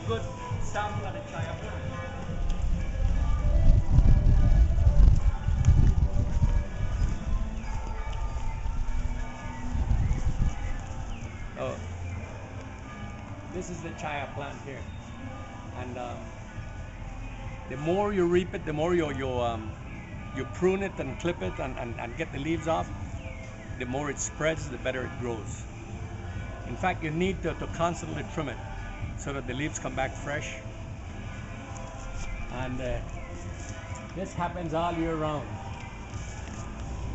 good sample of the chaya plant. Oh, this is the chaya plant here, and the more you reap it, the more you prune it and clip it and get the leaves off, the more it spreads, the better it grows. In fact, you need to constantly trim it so that the leaves come back fresh. And this happens all year round.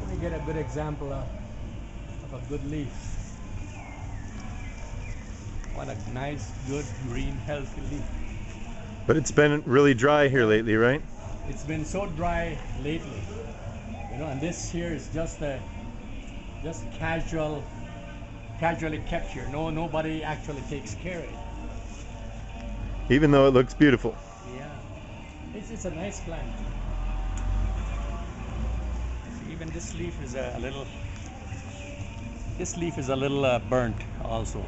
Let me get a good example of a good leaf. What a nice, good, green, healthy leaf. But it's been really dry here lately, right? It's been so dry lately, you know, and this here is just casually kept here. Nobody actually takes care of it. Even though it looks beautiful. Yeah, it's a nice plant. Even this leaf is a little. This leaf is a little burnt also.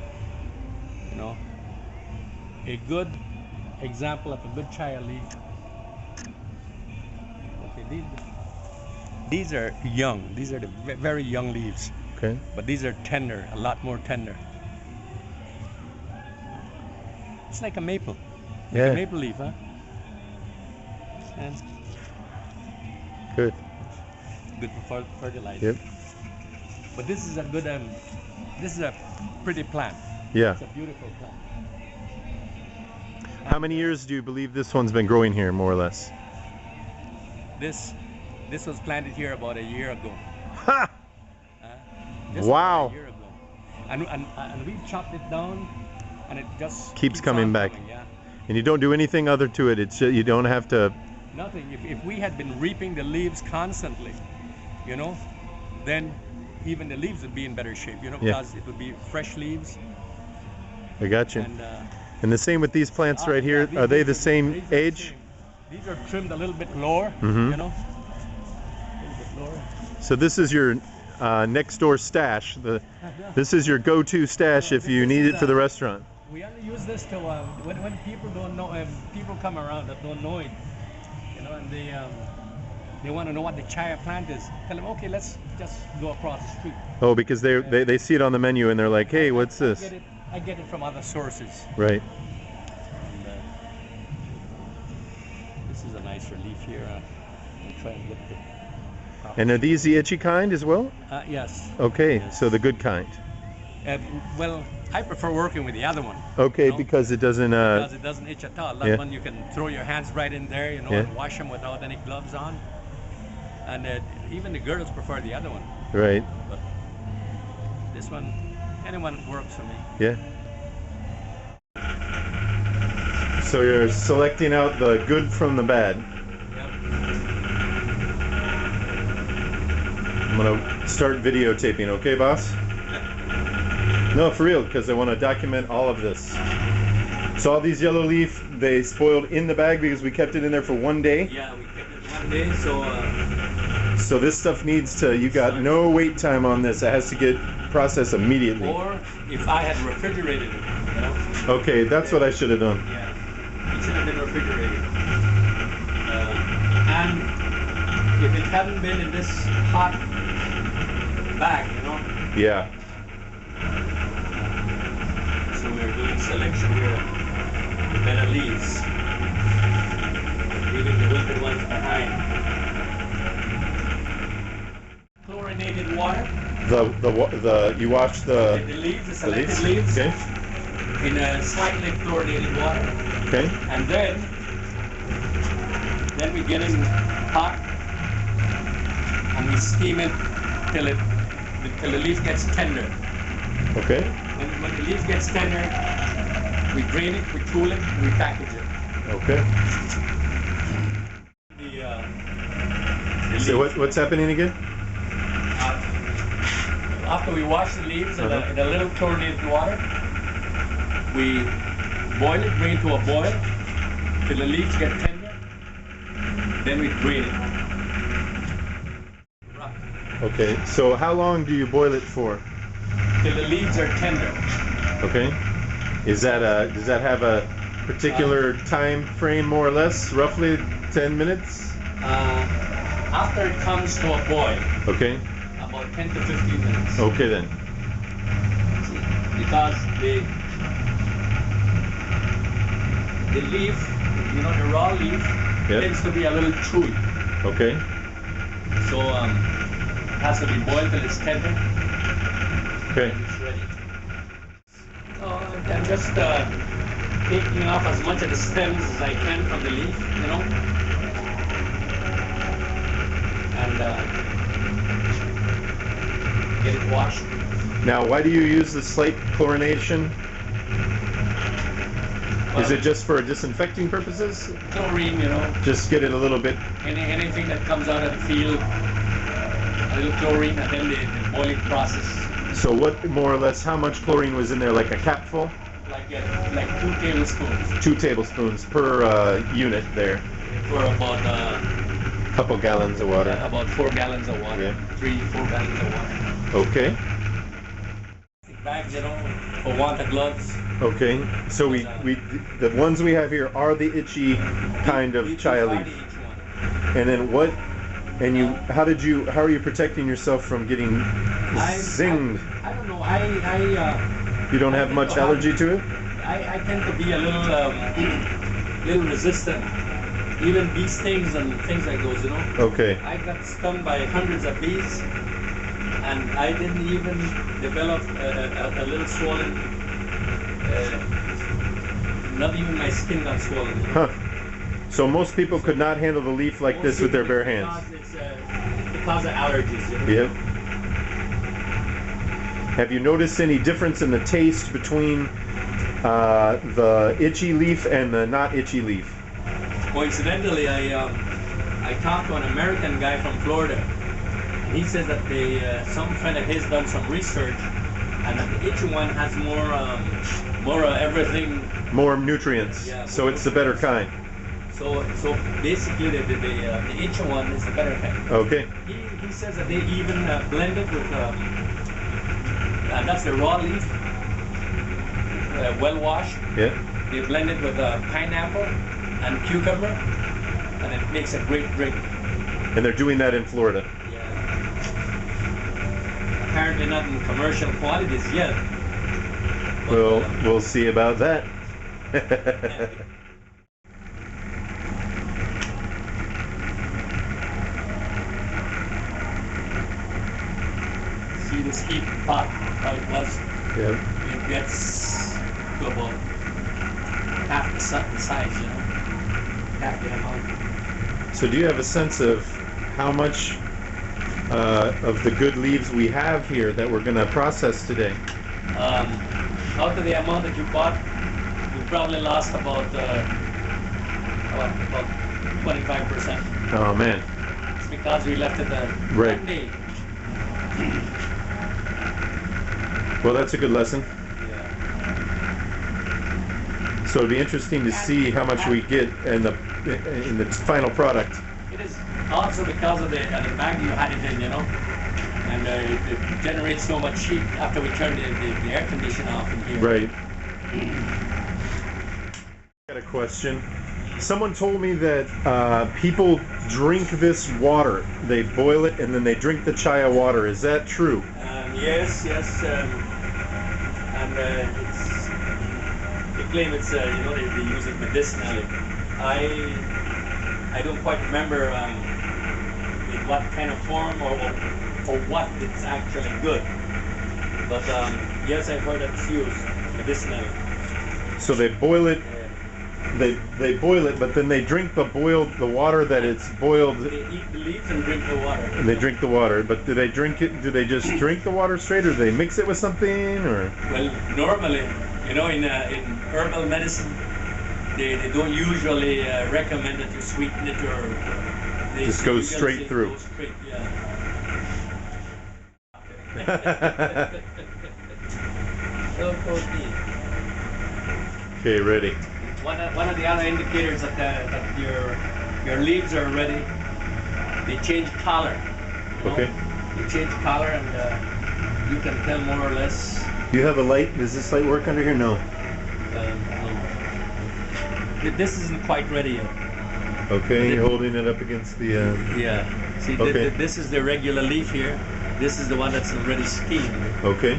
You know, a good example of a good chaya leaf. Okay, these are young. These are the very young leaves. Okay. But these are tender, a lot more tender. It's like a maple. Like Yeah. a maple leaf, huh? And Good. good for fertilizer. Yep. But this is a good this is a pretty plant. Yeah. It's a beautiful plant. How many years do you believe this one's been growing here, more or less? This was planted here about a year ago. Ha! Just Wow. about a year ago. And we chopped it down, and it just Keeps coming on back. yeah. And you don't do anything other to it. It's you don't have to. Nothing. If we had been reaping the leaves constantly, you know, then even the leaves would be in better shape, you know, Yeah. because it would be fresh leaves. I got you. And And the same with these plants right here. yeah, Are they the these same are age? These are trimmed a little bit lower, Mhm. you know, a little bit lower. So this is your next door stash. This is your go-to stash if you need it for the restaurant. We only use this to when people don't know, people come around that don't know it, you know, and they want to know what the chaya plant is. Tell them, okay, let's just go across the street. Oh, because they see it on the menu and they're like, hey, what's this? I get it from other sources. Right. And, this is a nice relief here. I'm trying to get the. And are these the itchy kind as well? Yes. Okay, Yes. so the good kind. Well, I prefer working with the other one. Okay, You know, because it doesn't. because it doesn't itch at all. That Yeah. one you can throw your hands right in there, you know, Yeah. and wash them without any gloves on. And even the girls prefer the other one. Right. But this one, anyone works for me. Yeah. So you're selecting out the good from the bad. Yep. I'm gonna start videotaping, okay, boss? No, for real, because I want to document all of this. So all these yellow leaf, they spoiled in the bag because we kept it in there for one day. Yeah, we kept it one day, so. So this stuff needs to, you got no wait time on this. It has to get processed immediately. Or if I had refrigerated it, you know. Okay, that's what I should have done. Yeah, it should have been refrigerated. And if it hadn't been in this hot bag, you know. Yeah. So we're doing selection here of better leaves, leaving the wicked ones behind. Chlorinated water. You wash the leaves, the selected leaves, Okay. in a slightly chlorinated water, Okay. and then we get it hot and we steam it till the leaf gets tender. Okay. When the leaf gets tender, we drain it, we cool it, we package it. Okay. The So leaf, what's happening again? after we wash the leaves in a little chlorinated water, we boil it, bring it to a boil till the leaves get tender. Then we drain it. Okay. So how long do you boil it for? Till the leaves are tender. Okay. Is that does that have a particular time frame, more or less, roughly 10 minutes? After it comes to a boil, Okay. about 10 to 15 minutes. Okay then. Because the leaf, you know, the raw leaf tends to be a little chewy. Okay. So it has to be boiled till it's tender. Okay. And it's ready. So I'm just taking off as much of the stems as I can from the leaf, you know. And get it washed. Now, why do you use the slight chlorination? Is it just for disinfecting purposes? Chlorine, you know. Just get it a little bit. Anything that comes out of the field, a little chlorine, and then the boiling process. So what, more or less, how much chlorine was in there? Like a capful? Like 2 tablespoons. 2 tablespoons per unit there. For about Couple gallons of water. about 4 gallons of water. Yeah. 3-4 gallons of water. Okay. Bags, you know, for want of gloves. Okay. So the ones we have here are the itchy kind of chaya leaf. And then what? And how are you protecting yourself from getting zinged? I don't know. You don't have much allergy to it? I tend to be a little resistant. Even bee stings and things like those, you know. Okay. I got stung by hundreds of bees, and I didn't even develop a little swollen. Not even my skin got swollen. Huh. So most people could not handle the leaf like this with their bare hands. Because of allergies. You know? Yep. Have you noticed any difference in the taste between the itchy leaf and the not itchy leaf? Coincidentally, I talked to an American guy from Florida. He says that some friend of his done some research, and that the itchy one has more everything. More nutrients. Yeah, so it's the better kind. So basically, the itchy one is the better kind. Okay. He says that they even blend it with that's the raw leaf, well washed. Yeah. They blend it with pineapple and cucumber, and it makes a great drink. And they're doing that in Florida. Yeah. Apparently not in commercial quantities yet. Well, we'll see about that. See this heat pot, how it was? Yeah. It gets to about half the size, you know? Half the amount. So do you have a sense of how much of the good leaves we have here that we're going to process today? Out of the amount that you bought, you probably lost about 25%. Oh man. It's because we left it Right. one day. Well, that's a good lesson. Yeah. So it'd be interesting to see how much we get in the final product. It is also because of the bag you had it in, you know, and it generates so much heat after we turn the air conditioner off in here. Right. I got a question. Someone told me that people drink this water. They boil it and then they drink the chaya water. Is that true? Yes, and they claim it's you know they use it medicinally. I don't quite remember in what kind of form or what it's actually good. But yes, I've heard it's used medicinally. So they boil it. They boil it, but then they drink the water that it's boiled. They eat the leaves and drink the water. And they drink the water, but do they drink it? Do they just drink the water straight, or do they mix it with something, or? Well, normally, you know, in herbal medicine, they don't usually recommend that you sweeten it or. They Just goes straight through. Goes straight, yeah. Okay, ready. One of the other indicators that your leaves are ready, they change color. You know? Okay. They change color, and you can tell more or less. Do you have a light? Does this light work under here? No. No. This isn't quite ready yet. Okay, you're holding it up against the. Yeah. See, Okay. this is the regular leaf here. This is the one that's already steamed. Okay.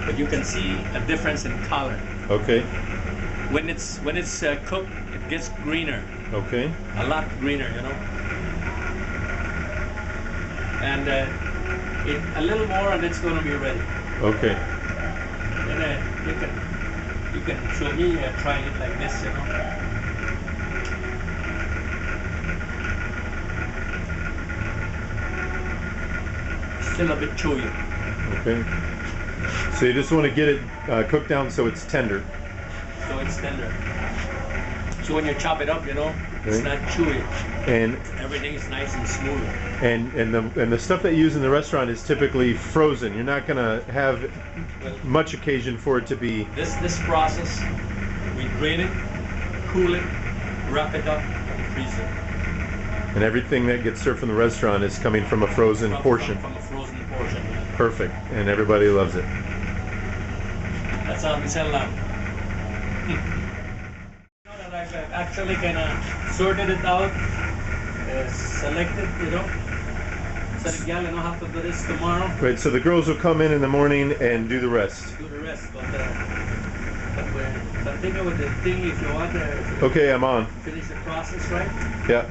But you can see a difference in color. Okay. When it's cooked, it gets greener. Okay. A lot greener, you know. And a little more, and it's going to be ready. Okay. And you can show me trying it like this, you know. Still a bit chewy. Okay. So you just want to get it cooked down so it's tender. So it's tender. So when you chop it up, you know, it's Okay. not chewy. And Everything is nice and smooth. and the stuff that you use in the restaurant is typically frozen. You're not gonna have Well, much occasion for it to be. this process, we drain it, cool it, wrap it up, and freeze it. And everything that gets served from the restaurant is coming from a frozen portion. From a frozen portion. Yeah. Perfect. And everybody loves it. That's how we sell now. I've actually kind of sorted it out, selected, you know. So the gal, don't have to do this tomorrow. Right. So the girls will come in the morning and do the rest. Do the rest, but we're continuing with the thing. If you want to Okay, I'm on. finish the process, right? Yeah.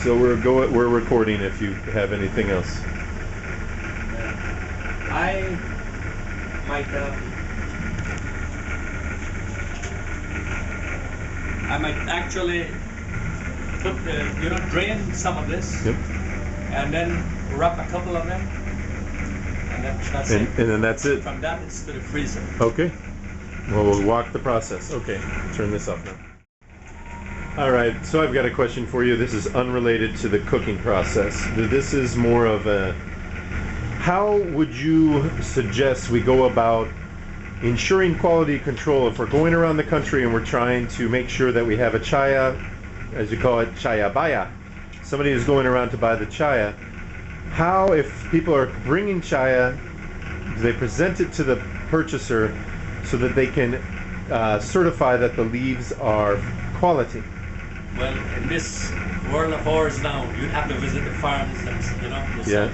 So we're recording if you have anything else. I might actually put drain some of this, Yep. and then wrap a couple of them, and that's And it. then that's it. From that, it's to the freezer. Okay. Well, we'll walk the process. Okay. Turn this off now. All right. So I've got a question for you. This is unrelated to the cooking process. This is more of a. How would you suggest we go about ensuring quality control if we're going around the country and we're trying to make sure that we have a chaya, as you call it, chaya baya, somebody who's going around to buy the chaya? How, if people are bringing chaya, do they present it to the purchaser so that they can certify that the leaves are quality? Well, in this world of ours now, you have to visit the farms, yourself. Yeah.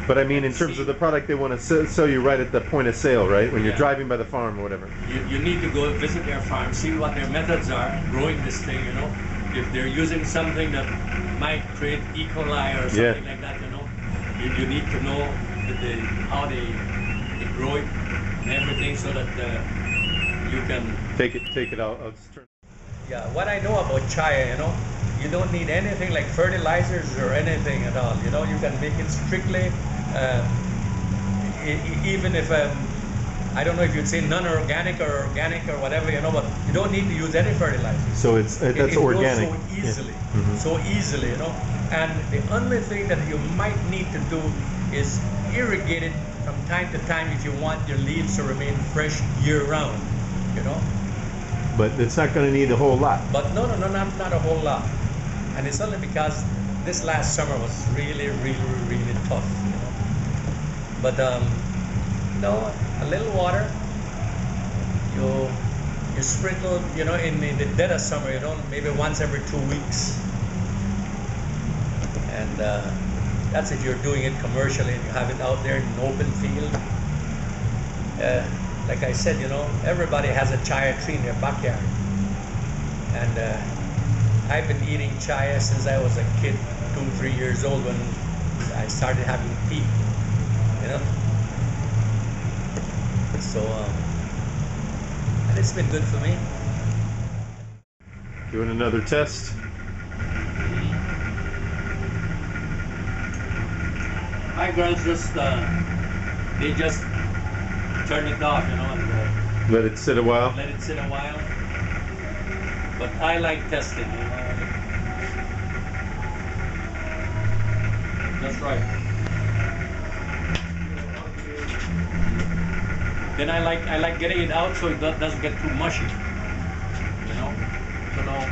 But I mean, in terms of the product they want to sell you right at the point of sale, right? When you're Yeah. driving by the farm or whatever. You need to go visit their farm, see what their methods are growing this thing, you know. If they're using something that might create E. coli or something like that, you know, you need to know how they grow it and everything so that you can Take it out. I'll just turn. Yeah, what I know about chaya, you know, you don't need anything like fertilizers or anything at all. You know, you can make it strictly, even if, I don't know if you'd say non-organic or organic or whatever, you know, but you don't need to use any fertilizers. So that's It organic. grows so easily, Yeah. Mhm. so easily, you know. And the only thing that you might need to do is irrigate it from time to time if you want your leaves to remain fresh year-round, you know. But it's not going to need a whole lot. But no, not a whole lot. And it's only because this last summer was really, really, really tough, you know. But no, a little water. You sprinkle, you know, in the dead of summer, you know, maybe once every 2 weeks. And that's if you're doing it commercially and you have it out there in an open field. Like I said, you know, everybody has a chaya tree in their backyard. And I've been eating chaya since I was a kid, 2, 3 years old when I started having tea, you know. So, and it's been good for me. Doing another test. My girls just, they just turn it off, you know, and Let it sit a while. let it sit a while. But I like testing, you know. That's right. Then I like getting it out so it doesn't get too mushy, you know. So now,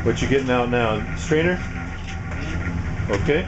What you getting out now? Strainer? Okay.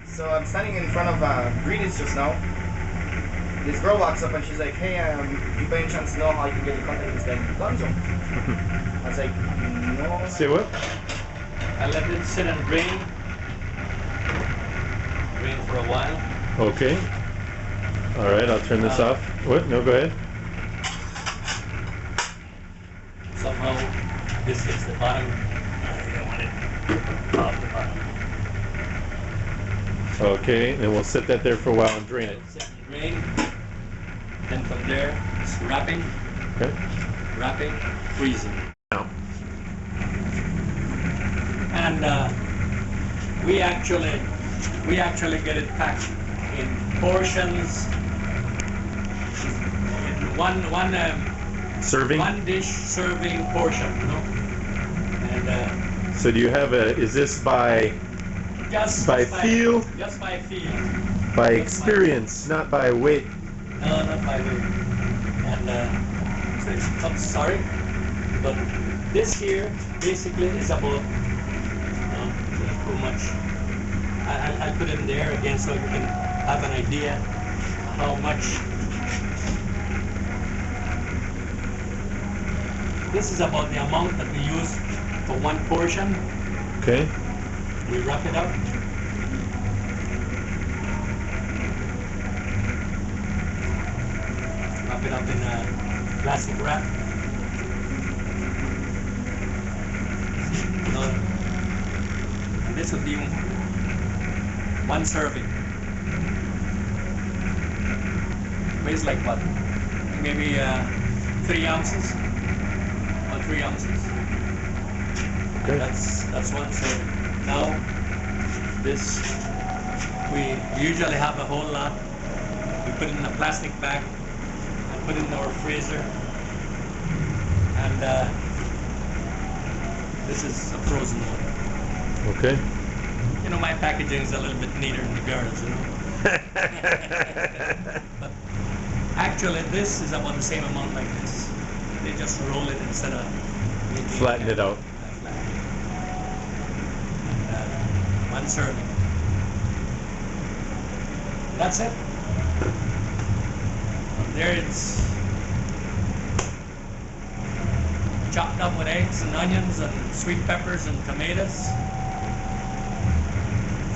So I'm standing in front of Greenies just now. This girl walks up and she's like, "Hey, you by any chance know how you can get your contact lens then Gonzo?" I was like, "No." Say what? I let it sit and drain for a while. Okay. All right, I'll turn this off. What? No, go ahead. Somehow this hits the bottom. I don't want it off the bottom. Okay, and we'll set that there for a while and drain it. Set and drain. Then from there, it's wrapping. Okay. Wrapping, freezing. Now. And we actually get it packed in portions. In one Serving? one dish serving portion, you know. And So do you have is this by just feel? Just by feel. By experience, not by weight? No, not by weight. And I'm sorry, but this here basically is about too much. I'll put it in there again so you can have an idea how much. This is about the amount that we use for one portion. Okay. We wrap it up. Wrap it up in a plastic wrap. And this would be one serving. Weighs like what? Maybe 3 ounces. 3 ounces. Okay. That's one serving. Now, this we usually have a whole lot. We put it in a plastic bag and put it in our freezer. And this is a frozen one. Okay. You know, my packaging is a little bit neater than the girls, you know. But actually, this is about the same amount like this. They just roll it instead of Flatten it out. One serving. That's it. From there it's chopped up with eggs and onions and sweet peppers and tomatoes.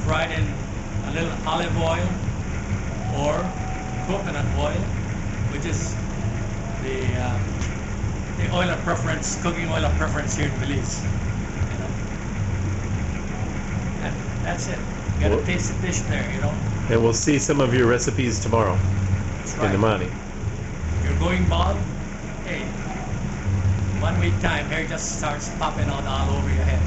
Fried in a little olive oil or coconut oil, which is the oil of preference, cooking oil of preference here in Belize. You know? And that's it. You gotta taste the dish there, you know. And we'll see some of your recipes tomorrow. That's in right. the morning. You're going bald? Hey, 1 week time, hair just starts popping out all over your head.